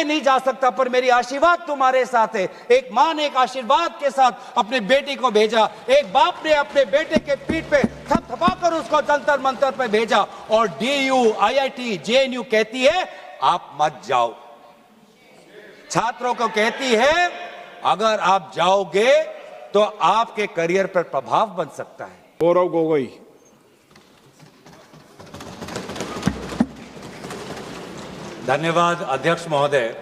मैं नहीं जा सकता, पर मेरी आशीर्वाद तुम्हारे साथ है। एक मां ने एक आशीर्वाद के साथ अपनी बेटी को भेजा, एक बाप ने अपने बेटे के पीठ पे थपथपाकर उसको जंतर मंतर पे भेजा, और DU, IIT, JNU कहती है आप मत जाओ। छात्रों को कहती है अगर आप जाओगे तो आपके करियर पर प्रभाव बन सकता है। गौरव गोगोई। धन्यवाद अध्यक्ष महोदय।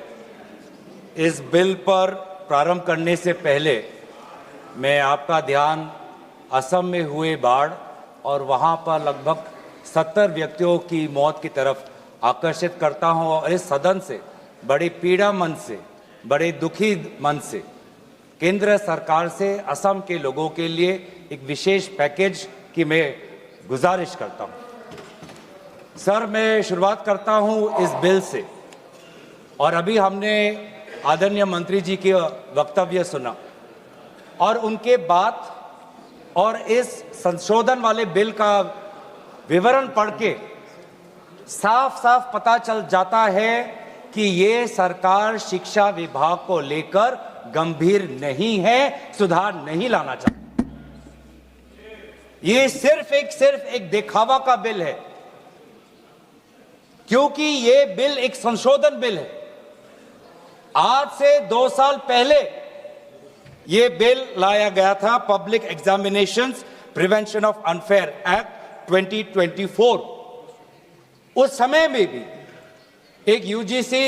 इस बिल पर प्रारंभ करने से पहले मैं आपका ध्यान असम में हुए बाढ़ और वहां पर लगभग 70 व्यक्तियों की मौत की तरफ आकर्षित करता हूं, और इस सदन से बड़ी पीड़ा मन से, बड़े दुखी मन से केंद्र सरकार से असम के लोगों के लिए एक विशेष पैकेज की मैं गुजारिश करता हूं। सर, मैं शुरुआत करता हूं इस बिल से, और अभी हमने आदरणीय मंत्री जी के वक्तव्य सुना और उनके बात और इस संशोधन वाले बिल का विवरण पढ़ के साफ साफ पता चल जाता है कि ये सरकार शिक्षा विभाग को लेकर गंभीर नहीं है, सुधार नहीं लाना चाहती। ये सिर्फ एक दिखावा का बिल है, क्योंकि ये बिल एक संशोधन बिल है। आज से 2 साल पहले ये बिल लाया गया था, public examinations prevention of unfair act 2024। उस समय में भी एक यूजीसी,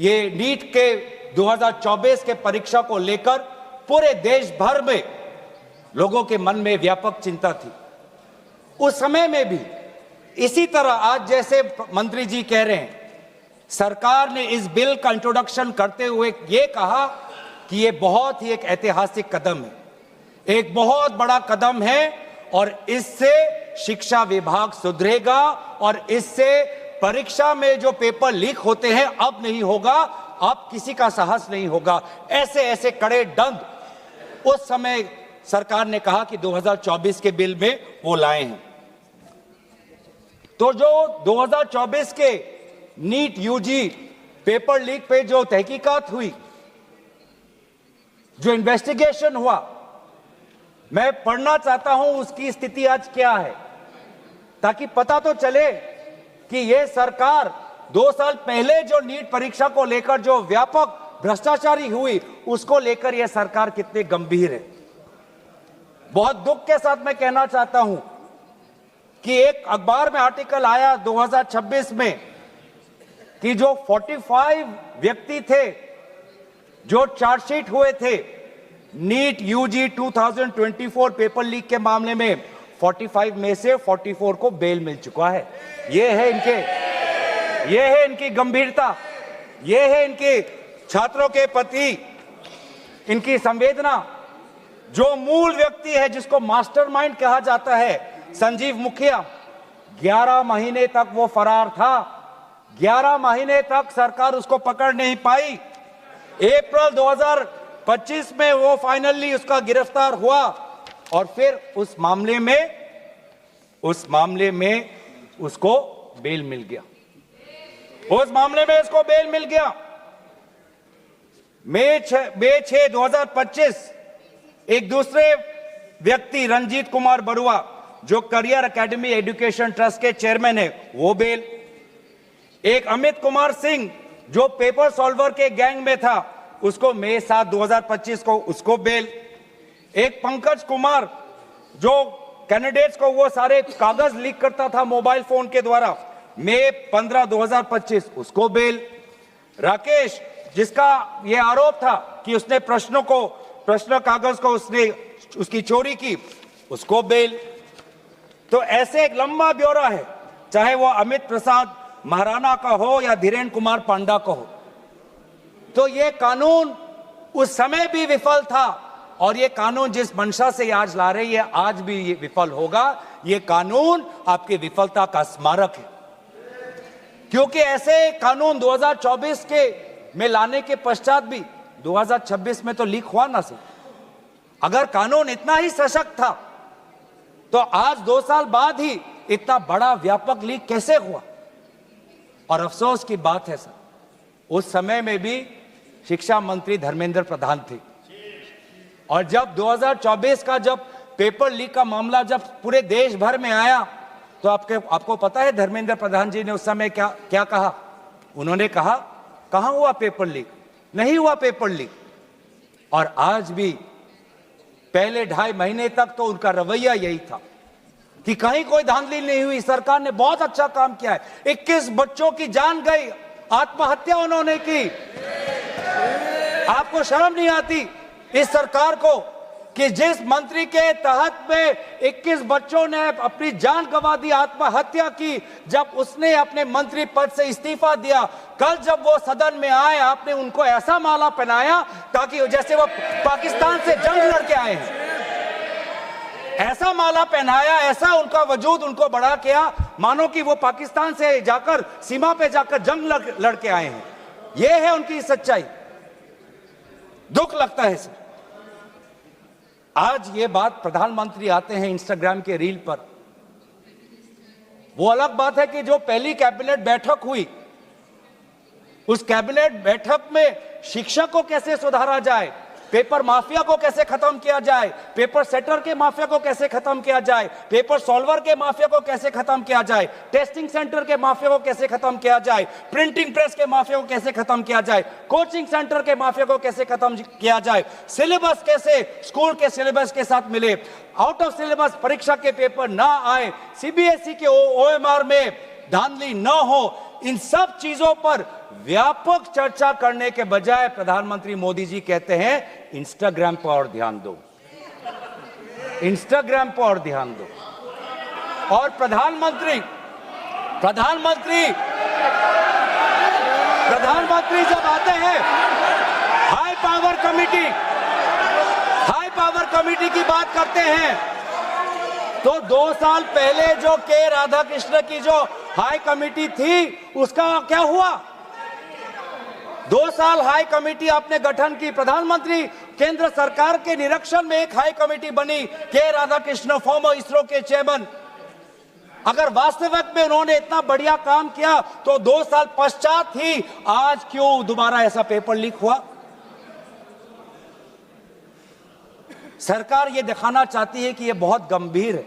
ये नीट के 2024 के परीक्षा को लेकर पूरे देश भर में लोगों के मन में व्यापक चिंता थी। उस समय में भी इसी तरह आज जैसे मंत्री जी कह रहे हैं, सरकार ने इस बिल का इंट्रोडक्शन करते हुए ये कहा कि ये बहुत ही एक ऐतिहासिक कदम है, एक बहुत बड़ा कदम है, और इससे शिक्षा विभाग सुधरेगा और इससे परीक्षा में जो पेपर लीक होते हैं अब नहीं होगा, अब किसी का साहस नहीं होगा। ऐसे कड़े दंड उस समय सरकार ने कहा कि 2024 के बिल में वो लाए हैं। तो जो 2024 के नीट यूजी पेपर लीक पे जो तहकीकात हुई, जो इन्वेस्टिगेशन हुआ, मैं पढ़ना चाहता हूं उसकी स्थिति आज क्या है, ताकि पता तो चले कि यह सरकार 2 साल पहले जो नीट परीक्षा को लेकर जो व्यापक भ्रष्टाचारी हुई, उसको लेकर यह सरकार कितनी गंभीर है। बहुत दुख के साथ मैं कहना चाहता हूं कि एक अखबार में आर्टिकल आया 2026 में कि जो 45 व्यक्ति थे जो चार्जशीट हुए थे नीट यूजी 2024 पेपर लीक के मामले में, 45 में से 44 को बेल मिल चुका है। ये है इनकी गंभीरता, ये है इनके छात्रों के प्रति इनकी संवेदना। जो मूल व्यक्ति है जिसको मास्टरमाइंड कहा जाता है, संजीव मुखिया, 11 महीने तक वो फरार था। 11 महीने तक सरकार उसको पकड़ नहीं पाई। अप्रैल 2025 में वो फाइनली उसका गिरफ्तार हुआ, और फिर उस मामले में उसको बेल मिल गया। मई 6, 2025 एक दूसरे व्यक्ति रंजीत कुमार बरुआ, जो करियर एकेडमी एजुकेशन ट्रस्ट के चेयरमैन है, वो बेल। एक अमित कुमार सिंह जो पेपर सॉल्वर के गैंग में था, उसको मई 7, 2025 को उसको बेल। एक पंकज कुमार जो कैंडिडेट्स को वो सारे कागज लीक करता था मोबाइल फोन के द्वारा, मई 15, 2025 उसको बेल। राकेश, जिसका ये आरोप था कि उसने प्रश्न कागज को उसकी चोरी की, उसको बेल। तो ऐसे एक लंबा ब्यौरा है, चाहे वो अमित प्रसाद महाराणा का हो या धीरेन कुमार पांडा का हो। तो ये कानून उस समय भी विफल था, और ये कानून जिस मंशा से आज ला रही है, आज भी ये विफल होगा। ये कानून आपकी विफलता का स्मारक है, क्योंकि ऐसे कानून 2024 के में लाने के पश्चात भी 2026 में तो लीक हुआ ना सर। अगर कानून इतना ही सशक्त था तो आज 2 साल बाद ही इतना बड़ा व्यापक लीक कैसे हुआ? और अफसोस की बात है सर उस समय में भी शिक्षा मंत्री धर्मेंद्र प्रधान थे। और जब 2024 का जब पेपर लीक का मामला जब पूरे देश भर में आया, तो आपको पता है धर्मेंद्र प्रधान जी ने उस समय क्या कहा? उन्होंने कहा, कहां हुआ पेपर लीक? नहीं हुआ पेपर लीक। और आज भी पहले 2.5 महीने तक तो उनका रवैया यही था कि कहीं कोई धांधली नहीं हुई, सरकार ने बहुत अच्छा काम किया है। 21 बच्चों की जान गई, आत्महत्या उन्होंने की। आपको शर्म नहीं आती इस सरकार को कि जिस मंत्री के तहत में 21 बच्चों ने अपनी जान गंवा दी, आत्महत्या की, जब उसने अपने मंत्री पद से इस्तीफा दिया, कल जब वो सदन में आए, आपने उनको ऐसा माला पहनाया ताकि जैसे वो पाकिस्तान से जंग लड़के आए हैं, ऐसा माला पहनाया, ऐसा उनका वजूद उनको बढ़ा किया मानो कि वो पाकिस्तान से जाकर सीमा पे जाकर जंग लड़के आए हैं। ये है उनकी सच्चाई। दुख लगता है सर। आज ये बात प्रधानमंत्री आते हैं इंस्टाग्राम के रील पर, वो अलग बात है कि जो पहली कैबिनेट बैठक हुई, उस कैबिनेट बैठक में शिक्षा को कैसे सुधारा जाए, पेपर माफिया को कैसे खत्म किया जाए, पेपर सेटर के माफिया को कैसे खत्म किया जाए, पेपर सॉल्वर के माफिया को कैसे खत्म किया जाए, टेस्टिंग सेंटर के माफिया को कैसे खत्म किया जाए, प्रिंटिंग प्रेस के माफिया को कैसे खत्म किया जाए, कोचिंग सेंटर के माफिया को कैसे खत्म किया जाए, सिलेबस कैसे स्कूल के सिलेबस के साथ मिले, आउट ऑफ सिलेबस परीक्षा के पेपर ना आए, सीबीएसई के ओएमआर में धांधली न हो, इन सब चीजों पर व्यापक चर्चा करने के बजाय प्रधानमंत्री मोदी जी कहते हैं इंस्टाग्राम पर और ध्यान दो, इंस्टाग्राम पर और ध्यान दो। और प्रधानमंत्री जब आते हैं हाई पावर कमेटी की बात करते हैं, तो 2 साल पहले जो के राधाकृष्ण की जो हाई कमेटी थी, उसका क्या हुआ? 2 साल हाई कमेटी आपने गठन की, प्रधानमंत्री केंद्र सरकार के निरीक्षण में एक हाई कमेटी बनी, के राधाकृष्ण फॉर्मर इसरो के चेयरमैन। अगर वास्तविक में उन्होंने इतना बढ़िया काम किया तो 2 साल पश्चात ही आज क्यों दोबारा ऐसा पेपर लीक हुआ? सरकार ये दिखाना चाहती है कि ये बहुत गंभीर है।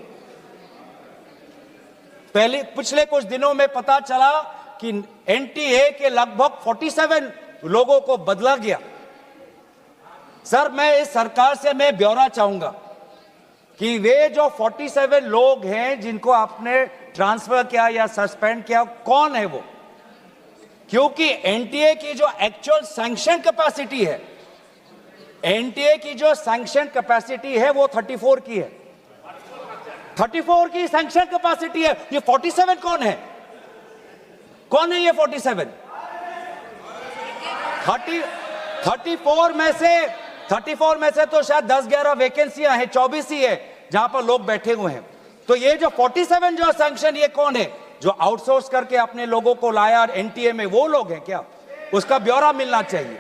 पिछले कुछ दिनों में पता चला कि एनटीए के लगभग 47 लोगों को बदला गया। सर, मैं इस सरकार से मैं ब्यौरा चाहूंगा कि वे जो 47 लोग हैं जिनको आपने ट्रांसफर किया या सस्पेंड किया, कौन है वो? क्योंकि एनटीए की जो एक्चुअल सैंक्शन कैपेसिटी है, एनटीए की जो सैंक्शन कैपेसिटी है वो 34 की है, 34 की सैंक्शन कैपेसिटी है। ये 47 कौन है? कौन है ये 47? 34 में से तो शायद 10-11 वैकेंसियां हैं, 24 ही है जहां पर लोग बैठे हुए हैं। तो ये जो 47 जो सैंक्शन, ये कौन है? जो आउटसोर्स करके अपने लोगों को लाया एनटीए में, वो लोग हैं क्या? उसका ब्यौरा मिलना चाहिए।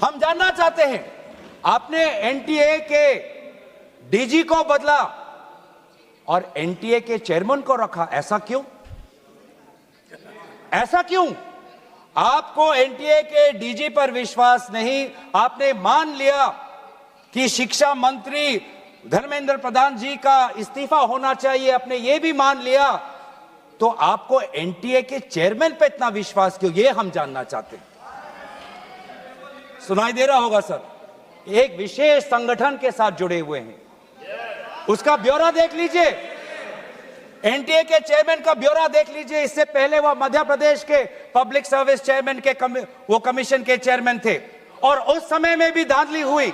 हम जानना चाहते हैं, आपने एनटीए के डीजी को बदला और एनटीए के चेयरमैन को रखा, ऐसा क्यों? ऐसा क्यों? आपको एनटीए के डीजी पर विश्वास नहीं, आपने मान लिया कि शिक्षा मंत्री धर्मेंद्र प्रधान जी का इस्तीफा होना चाहिए, आपने ये भी मान लिया, तो आपको एनटीए के चेयरमैन पे इतना विश्वास क्यों? ये हम जानना चाहते हैं। सुनाई दे रहा होगा सर, एक विशेष संगठन के साथ जुड़े हुए हैं, उसका ब्यौरा देख लीजिए, एनटीए के चेयरमैन का ब्यौरा देख लीजिए। इससे पहले वह मध्य प्रदेश के पब्लिक सर्विस चेयरमैन के वो कमीशन के चेयरमैन थे, और उस समय में भी धांधली हुई,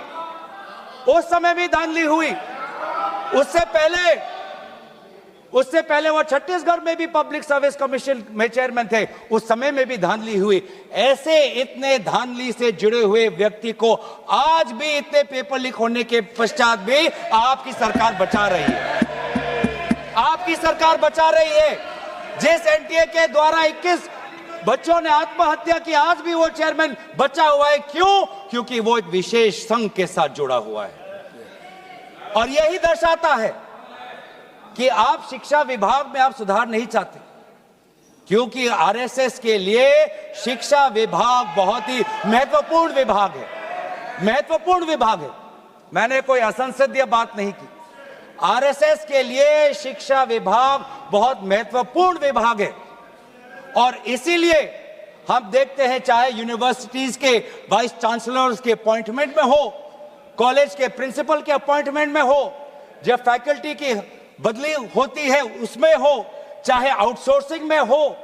उससे पहले वो छत्तीसगढ़ में भी पब्लिक सर्विस कमीशन में चेयरमैन थे, उस समय में भी धांधली हुई। ऐसे इतने धांधली से जुड़े हुए व्यक्ति को आज भी इतने पेपर लीक होने के पश्चात भी आपकी सरकार बचा रही है, आपकी सरकार बचा रही है। जिस एनटीए के द्वारा 21 बच्चों ने आत्महत्या की, आज भी वो चेयरमैन बचा हुआ है। क्यों? क्योंकि वो एक विशेष संघ के साथ जुड़ा हुआ है। और यही दर्शाता है कि आप शिक्षा विभाग में आप सुधार नहीं चाहते। क्योंकि आरएसएस के लिए शिक्षा विभाग बहुत ही महत्वपूर्ण विभाग है, महत्वपूर्ण विभाग है। मैंने कोई असंसदीय बात नहीं की। आरएसएस के लिए शिक्षा विभाग बहुत महत्वपूर्ण विभाग है और इसीलिए हम देखते हैं, चाहे यूनिवर्सिटीज के वाइस चांसलर्स के अपॉइंटमेंट में हो, कॉलेज के प्रिंसिपल के अपॉइंटमेंट में हो, जब फैकल्टी की बदली होती है उसमें हो, चाहे आउटसोर्सिंग में हो,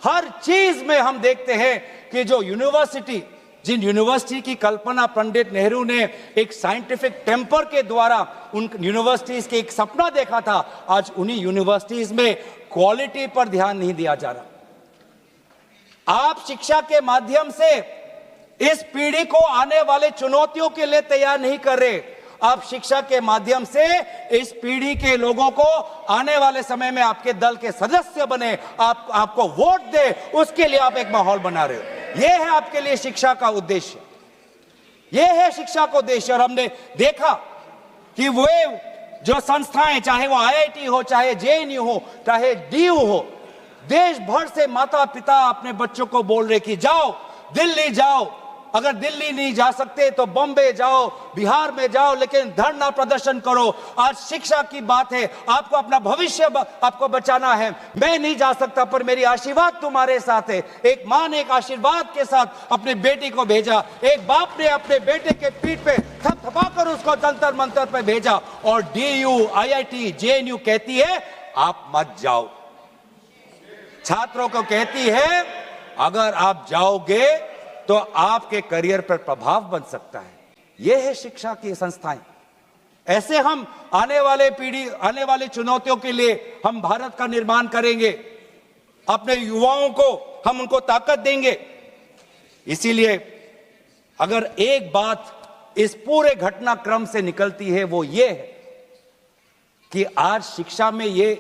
हर चीज में हम देखते हैं कि जो यूनिवर्सिटी, जिन यूनिवर्सिटी की कल्पना पंडित नेहरू ने एक साइंटिफिक टेम्पर के द्वारा उन यूनिवर्सिटीज के एक सपना देखा था, आज उन्हीं यूनिवर्सिटीज में क्वालिटी पर ध्यान नहीं दिया जा रहा। आप शिक्षा के माध्यम से इस पीढ़ी को आने वाले चुनौतियों के लिए तैयार नहीं कर रहे। आप शिक्षा के माध्यम से इस पीढ़ी के लोगों को आने वाले समय में आपके दल के सदस्य बने, आपको वोट दे, उसके लिए आप एक माहौल बना रहे हो। यह है आपके लिए शिक्षा का उद्देश्य, यह है शिक्षा का उद्देश्य। और हमने देखा कि वे जो संस्थाएं, चाहे वो आईआईटी हो, चाहे जेएनयू हो, चाहे डीयू हो, देश भर से माता पिता अपने बच्चों को बोल रहे कि जाओ दिल्ली जाओ, अगर दिल्ली नहीं जा सकते तो बॉम्बे जाओ, बिहार में जाओ, लेकिन धरना प्रदर्शन करो। आज शिक्षा की बात है, आपको अपना भविष्य आपको बचाना है। मैं नहीं जा सकता पर मेरी आशीर्वाद तुम्हारे साथ है। एक मां ने एक आशीर्वाद के साथ अपनी बेटी को भेजा, एक बाप ने अपने बेटे के पीठ पे थपथपाकर उसको जंतर मंतर पे भेजा, और डीयू, आईआईटी, जेएनयू कहती है आप मत जाओ। छात्रों को कहती है अगर आप जाओगे तो आपके करियर पर प्रभाव बन सकता है। यह है शिक्षा की संस्थाएं। ऐसे हम आने वाले पीढ़ी, आने वाली चुनौतियों के लिए हम भारत का निर्माण करेंगे। अपने युवाओं को हम उनको ताकत देंगे। इसीलिए अगर एक बात इस पूरे घटनाक्रम से निकलती है वो ये है कि आज शिक्षा में ये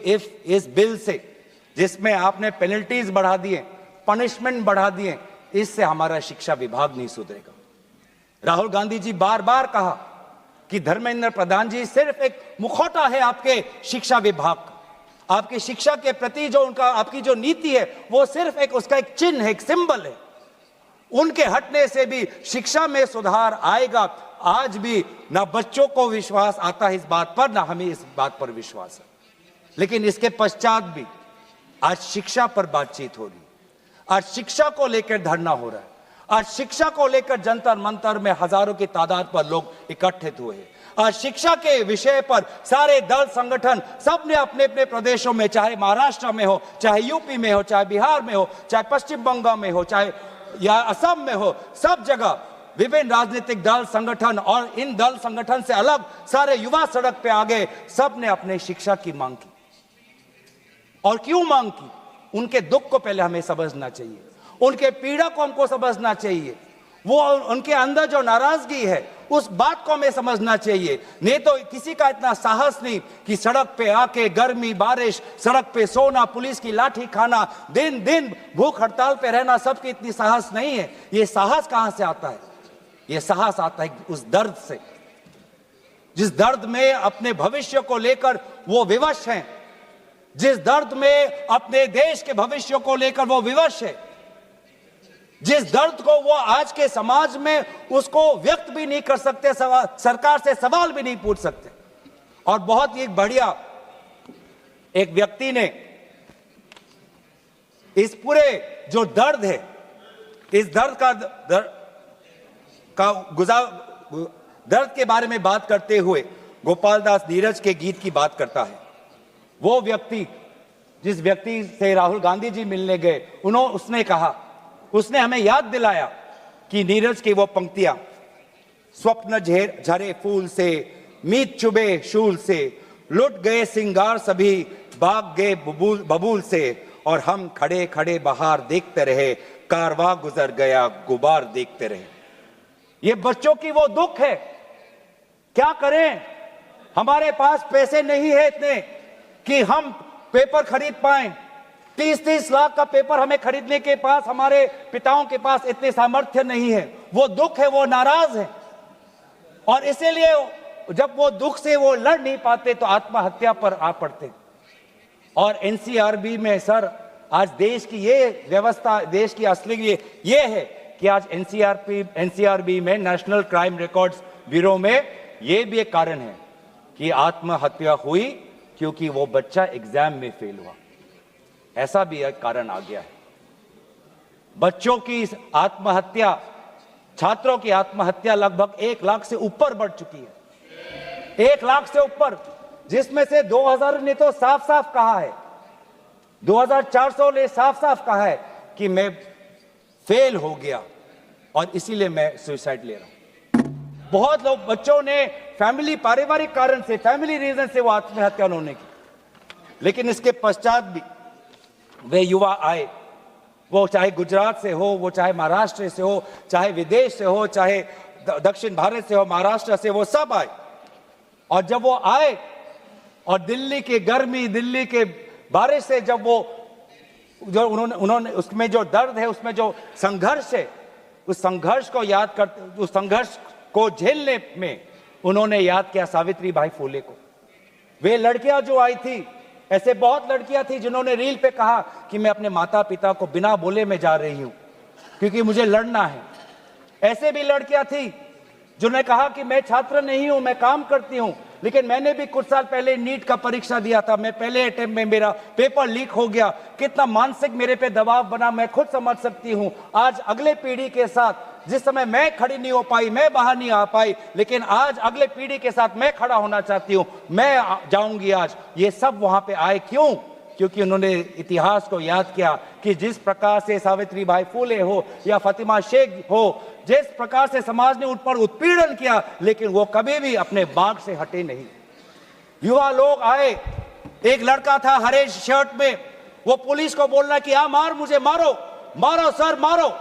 इस बिल से, जिसमें आपने पेनल्टीज बढ़ा दिए, पनिशमेंट बढ़ा दिए, इससे हमारा शिक्षा विभाग नहीं सुधरेगा। राहुल गांधी जी बार बार कहा कि धर्मेंद्र प्रधान जी सिर्फ एक मुखौटा है आपके शिक्षा विभाग का। आपकी शिक्षा के प्रति जो उनका, आपकी जो नीति है वो सिर्फ एक, उसका एक चिन्ह है, एक सिंबल है। उनके हटने से भी शिक्षा में सुधार आएगा। आज भी ना बच्चों को विश्वास आता है इस बात पर, ना हमें इस बात पर विश्वास है। लेकिन इसके पश्चात भी आज शिक्षा पर बातचीत हो रही, आज शिक्षा को लेकर धरना हो रहा है, आज शिक्षा को लेकर जंतर मंतर में हजारों की तादाद पर लोग इकट्ठित हुए हैं। आज शिक्षा के विषय पर सारे दल संगठन सब ने अपने अपने प्रदेशों में, चाहे महाराष्ट्र में हो, चाहे यूपी में हो, चाहे बिहार में हो, चाहे पश्चिम बंगाल में हो, चाहे या असम में हो, सब जगह विभिन्न राजनीतिक दल संगठन और इन दल संगठन से अलग सारे युवा सड़क पे आ गए। सब ने अपने शिक्षा की मांग की। और क्यों मांग की? उनके दुख को पहले हमें समझना चाहिए, उनके पीड़ा को हमको समझना चाहिए, वो उनके अंदर जो नाराजगी है उस बात को हमें समझना चाहिए। नहीं तो किसी का इतना साहस नहीं कि सड़क पे आके गर्मी बारिश, सड़क पे सोना, पुलिस की लाठी खाना, दिन दिन भूख हड़ताल पे रहना, सबकी इतनी साहस नहीं है। ये साहस कहां से आता है? ये साहस आता है उस दर्द से, जिस दर्द में अपने भविष्य को लेकर वो विवश हैं, जिस दर्द में अपने देश के भविष्य को लेकर वो विवश है, जिस दर्द को वो आज के समाज में उसको व्यक्त भी नहीं कर सकते, सरकार से सवाल भी नहीं पूछ सकते। और बहुत ही बढ़िया एक व्यक्ति ने इस पूरे जो दर्द है, इस दर्द के बारे में बात करते हुए गोपाल दास नीरज के गीत की बात करता है। वो व्यक्ति, जिस व्यक्ति से राहुल गांधी जी मिलने गए, उसने कहा, उसने हमें याद दिलाया कि नीरज की वो पंक्तियां, स्वप्न झरे फूल से, मीत चुबे शूल से, लुट गए सिंगार सभी, भाग गए बबूल से, और हम खड़े खड़े बहार देखते रहे, कारवां गुजर गया गुबार देखते रहे। ये बच्चों की वो दुख है। क्या करें? हमारे पास पैसे नहीं है इतने कि हम पेपर खरीद पाएं। 30-30 लाख का पेपर हमें खरीदने के पास, हमारे पिताओं के पास इतने सामर्थ्य नहीं है। वो दुख है, वो नाराज है, और इसीलिए जब वो दुख से वो लड़ नहीं पाते तो आत्महत्या पर आ पड़ते। और एनसीआरबी में सर आज देश की ये व्यवस्था, देश की असली ये है कि आज एनसीआरबी में, नेशनल क्राइम रिकॉर्ड्स ब्यूरो में, ये भी एक कारण है कि आत्महत्या हुई क्योंकि वो बच्चा एग्जाम में फेल हुआ। ऐसा भी एक कारण आ गया है। बच्चों की आत्महत्या, छात्रों की आत्महत्या लगभग 1 लाख से ऊपर बढ़ चुकी है, 1 लाख से ऊपर, जिसमें से 2000 ने तो साफ साफ कहा है, 2400 ने साफ साफ कहा है कि मैं फेल हो गया और इसीलिए मैं सुसाइड ले रहा हूं। बहुत लोग, बच्चों ने फैमिली, पारिवारिक कारण से, फैमिली रीजन से वो आत्महत्या उन्होंने की, लेकिन इसके पश्चात भी वे युवा आए, वो चाहे गुजरात से हो, वो चाहे महाराष्ट्र से हो, चाहे विदेश से हो, चाहे दक्षिण भारत से हो, महाराष्ट्र से, वो सब आए। और जब वो आए और दिल्ली की गर्मी, दिल्ली के बारिश से जब वो, जो उन्होंने उसमें जो दर्द है, उसमें जो संघर्ष है, उस संघर्ष को याद करते, उस संघर्ष को झेलने में उन्होंने याद किया सावित्री बाई फुले को। वे लड़कियां जो आई थी, ऐसे बहुत लड़कियां थी जिन्होंने रील पे कहा कि मैं अपने माता पिता को बिना बोले में जा रही हूं क्योंकि मुझे लड़ना है। ऐसे भी लड़कियां थी जिन्होंने कहा कि मैं छात्र नहीं हूं, मैं काम करती हूं, लेकिन मैंने भी कुछ साल पहले नीट का परीक्षा दिया था, मैं पहले अटेम्प्ट में मेरा पेपर लीक हो गया, कितना मानसिक मेरे पे दबाव बना मैं खुद समझ सकती हूं। आज अगले पीढ़ी के साथ, जिस समय मैं खड़ी नहीं हो पाई, मैं बाहर नहीं आ पाई, लेकिन आज अगले पीढ़ी के साथ मैं खड़ा होना चाहती हूं, मैं जाऊंगी आज। ये सब वहां पे आए क्यों? क्योंकि उन्होंने इतिहास को याद किया कि जिस प्रकार से सावित्री बाई फुले हो या फातिमा शेख हो, जिस प्रकार से समाज ने उन पर उत्पीड़न किया, लेकिन वो कभी भी अपने बाग से हटे नहीं। युवा लोग आए, एक लड़का था हरे शर्ट में, वो पुलिस को बोल रहा कि आ मार, मुझे मारो, मारो सर मारो।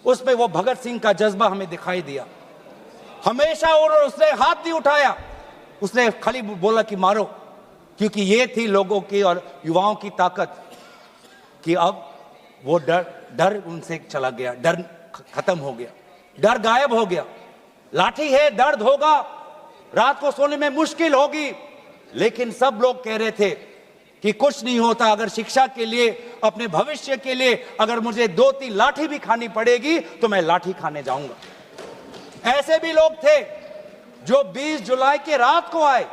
उसमें वो भगत सिंह का जज्बा हमें दिखाई दिया हमेशा, और उसने हाथ नहीं उठाया, उसने खाली बोला कि मारो, क्योंकि ये थी लोगों की और युवाओं की ताकत कि अब वो डर उनसे चला गया, डर खत्म हो गया, डर गायब हो गया। लाठी है, दर्द होगा, रात को सोने में मुश्किल होगी, लेकिन सब लोग कह रहे थे कि कुछ नहीं होता, अगर शिक्षा के लिए, अपने भविष्य के लिए अगर मुझे 2-3 लाठी भी खानी पड़ेगी तो मैं लाठी खाने जाऊंगा। ऐसे भी लोग थे जो 20 जुलाई की रात को आए।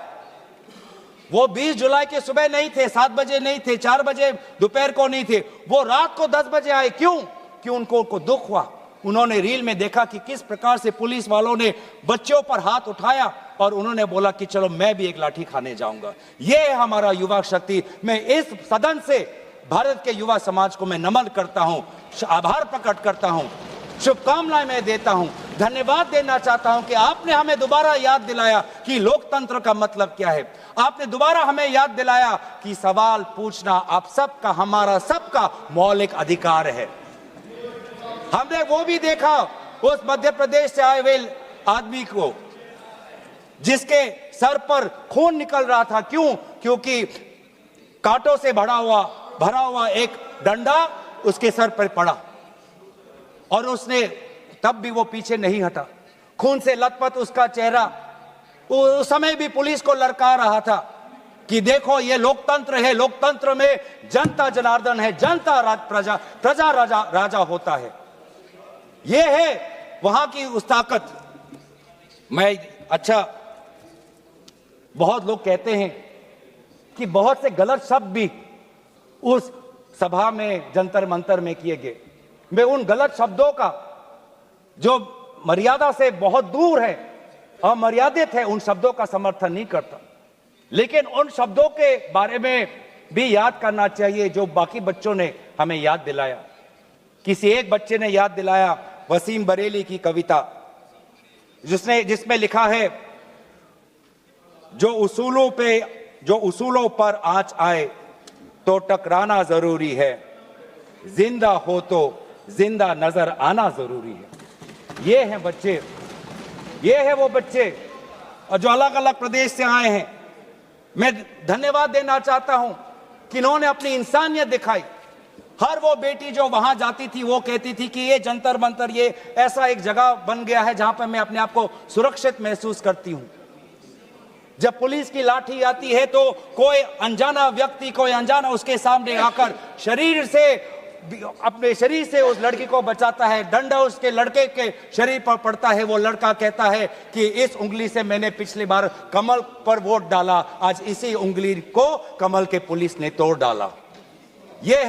वो 20 जुलाई के सुबह नहीं थे, 7 बजे नहीं थे, 4 बजे दोपहर को नहीं थे, वो रात को 10 बजे आए। क्यों? उनको दुख हुआ। उन्होंने रील में देखा कि किस प्रकार से पुलिस वालों ने बच्चों पर हाथ उठाया और उन्होंने बोला कि चलो मैं भी एक लाठी खाने जाऊंगा। ये है हमारा युवा शक्ति। मैं इस सदन से भारत के युवा समाज को मैं नमन करता हूं, आभार प्रकट करता हूं, शुभकामनाएं मैं देता हूं, धन्यवाद देना चाहता हूं कि आपने हमें दोबारा याद दिलाया कि लोकतंत्र का मतलब क्या है। आपने दोबारा हमें याद दिलाया कि सवाल पूछना आप सबका, हमारा सबका मौलिक अधिकार है। हमने वो भी देखा उस मध्य प्रदेश से आए हुए आदमी को जिसके सर पर खून निकल रहा था। क्यों? क्योंकि कांटों से भरा हुआ एक डंडा उसके सर पर पड़ा और उसने तब भी वो पीछे नहीं हटा, खून से लथपथ उसका चेहरा। उस समय भी पुलिस को ललकार रहा था कि देखो ये लोकतंत्र है, लोकतंत्र में जनता जनार्दन है, जनता प्रजा राजा होता है। ये है वहां की उस ताकत। बहुत लोग कहते हैं कि बहुत से गलत शब्द भी उस सभा में, जंतर मंतर में किए गए। मैं उन गलत शब्दों का जो मर्यादा से बहुत दूर है, अमर्यादित है, उन शब्दों का समर्थन नहीं करता, लेकिन उन शब्दों के बारे में भी याद करना चाहिए जो बाकी बच्चों ने हमें याद दिलाया। किसी एक बच्चे ने याद दिलाया वसीम बरेली की कविता, जिसमें लिखा है, जो उसूलों पर आंच आए तो टकराना जरूरी है, जिंदा हो तो जिंदा नजर आना जरूरी है। ये हैं बच्चे, ये है वो बच्चे और जो अलग अलग प्रदेश से आए हैं। मैं धन्यवाद देना चाहता हूं कि इन्होंने अपनी इंसानियत दिखाई। हर वो बेटी जो वहां जाती थी वो कहती थी कि ये जंतर मंतर, ये ऐसा एक जगह बन गया है जहां पर मैं अपने आप को सुरक्षित महसूस करती हूं। जब पुलिस की लाठी आती है तो कोई अनजाना व्यक्ति, कोई अनजाना उसके सामने आकर अपने शरीर से उस लड़की को बचाता है, डंडा उसके लड़के के शरीर पर पड़ता है, वो लड़का कहता है कि इस उंगली से मैंने पिछली बार कमल पर वोट डाला, आज इसी उंगली को कमल के पुलिस ने तोड़ डाला। ये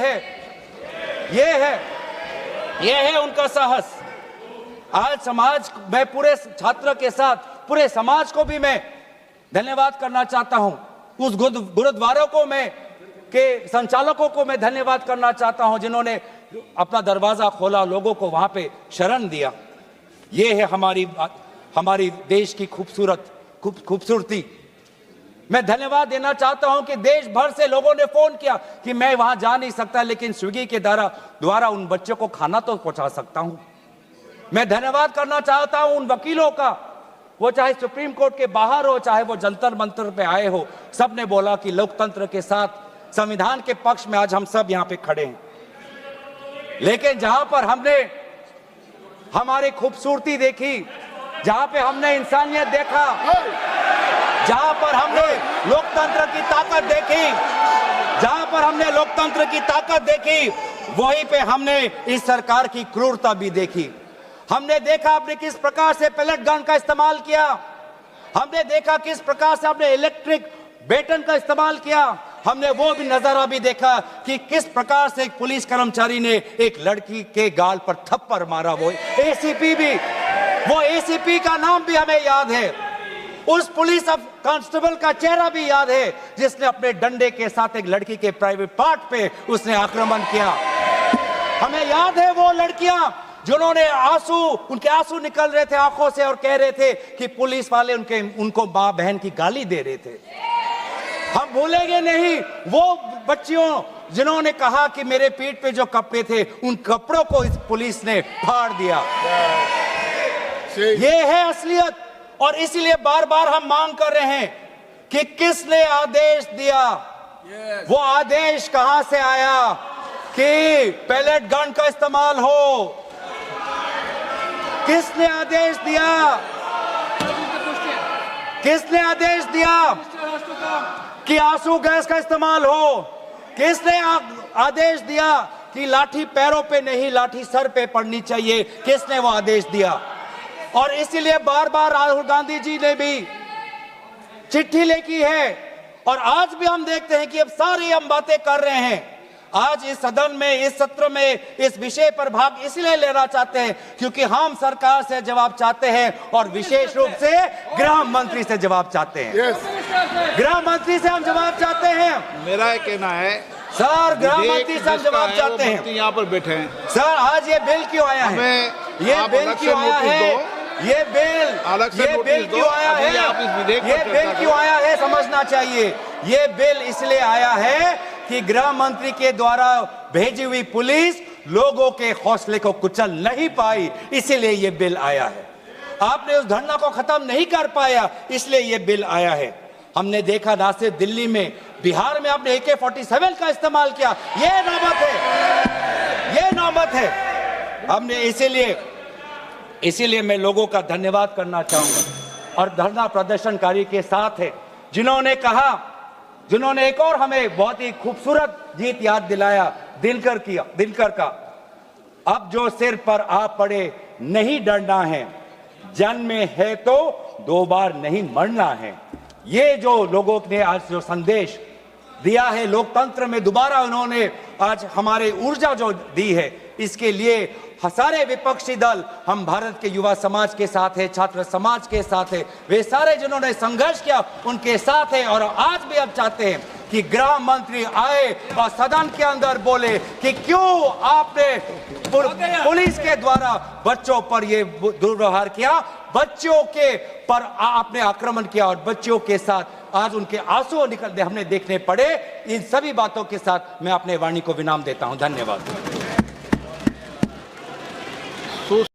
है उनका साहस। आज समाज, मैं पूरे छात्र के साथ पूरे समाज को भी मैं धन्यवाद करना चाहता हूं। उस गुरुद्वारों को के संचालकों को मैं धन्यवाद करना चाहता हूं जिन्होंने अपना दरवाजा खोला, लोगों को वहां पे शरण दिया। ये है हमारी देश की खूबसूरती। मैं धन्यवाद देना चाहता हूं कि देश भर से लोगों ने फोन किया कि मैं वहां जा नहीं सकता, लेकिन स्विगी के द्वारा उन बच्चों को खाना तो पहुंचा सकता हूं। मैं धन्यवाद करना चाहता हूं उन वकीलों का, वो चाहे सुप्रीम कोर्ट के बाहर हो, चाहे वो जंतर मंतर पे आए हो, सबने बोला कि लोकतंत्र के साथ, संविधान के पक्ष में आज हम सब यहां पे खड़े हैं। लेकिन जहां पर हमने हमारी खूबसूरती देखी, जहां पे हमने इंसानियत देखा, जहां पर हमने लोकतंत्र की ताकत देखी, वहीं पे हमने इस सरकार की क्रूरता भी देखी। हमने देखा आपने किस प्रकार से पैलेट गन का इस्तेमाल किया, हमने देखा किस प्रकार से आपने इलेक्ट्रिक बेटन का इस्तेमाल किया, हमने वो भी नजारा भी देखा कि किस प्रकार से एक पुलिस कर्मचारी ने एक लड़की के गाल पर थप्पड़ मारा। वो एसीपी का नाम भी हमें याद है, उस पुलिस कांस्टेबल का चेहरा भी याद है जिसने अपने डंडे के साथ एक लड़की के प्राइवेट पार्ट पे उसने आक्रमण किया। हमें याद है वो लड़कियां जिन्होंने उनके आंसू निकल रहे थे आंखों से और कह रहे थे कि पुलिस वाले उनको मां बहन की गाली दे रहे थे। हम भूलेंगे नहीं वो बच्चियों जिन्होंने कहा कि मेरे पीठ पे जो कपड़े थे उन कपड़ों को इस पुलिस ने फाड़ दिया। ये है असलियत, और इसीलिए बार बार हम मांग कर रहे हैं कि किसने आदेश दिया, वो आदेश कहां से आया कि पैलेट गन का इस्तेमाल हो, किसने आदेश दिया कि आंसू गैस का इस्तेमाल हो, किसने आदेश दिया कि लाठी पैरों पे नहीं लाठी सर पे पड़नी चाहिए, किसने वो आदेश दिया। और इसीलिए बार बार राहुल गांधी जी ने भी चिट्ठी लिखी है, और आज भी हम देखते हैं कि अब सारी हम बातें कर रहे हैं। आज इस सदन में, इस सत्र में इस विषय पर भाग इसलिए लेना चाहते हैं क्योंकि हम सरकार से जवाब चाहते हैं, और विशेष रूप से गृह मंत्री से जवाब चाहते हैं। गृह मंत्री से हम जवाब चाहते हैं। मेरा कहना है सर, गृह मंत्री से हम जवाब चाहते हैं। यहाँ पर बैठे हैं सर, आज ये बिल क्यों आया है? ये बिल क्यों आया है? ये बिल क्यों आया है समझना चाहिए। ये बिल इसलिए आया है कि गृह मंत्री के द्वारा भेजी हुई पुलिस लोगों के हौसले को कुचल नहीं पाई, इसीलिए ये बिल आया है। आपने उस धरना को खत्म नहीं कर पाया, इसलिए ये बिल आया है। हमने देखा ना सिर्फ दिल्ली में, बिहार में आपने AK-47 का इस्तेमाल किया। ये नौबत है। हमने इसीलिए मैं लोगों का धन्यवाद करना चाहूंगा, और धरना प्रदर्शनकारी के साथ है जिन्होंने एक और हमें बहुत ही खूबसूरत गीत याद दिलाया, दिनकर का। अब जो सिर पर आ पड़े नहीं डरना है, जन्म में है तो 2 बार नहीं मरना है। ये जो लोगों ने आज जो संदेश दिया है लोकतंत्र में, दोबारा उन्होंने आज हमारे ऊर्जा जो दी है, इसके लिए सारे विपक्षी दल, हम भारत के युवा समाज के साथ है, छात्र समाज के साथ है, वे सारे जिन्होंने संघर्ष किया उनके साथ है। और आज भी अब चाहते हैं कि गृह मंत्री आए और सदन के अंदर बोले कि क्यों आपने पुलिस के द्वारा बच्चों पर ये दुर्व्यवहार किया, बच्चों के पर आपने आक्रमण किया, और बच्चों के साथ आज उनके आंसू निकलते हमने देखने पड़े। इन सभी बातों के साथ मैं अपने वाणी को विराम देता हूं। धन्यवाद।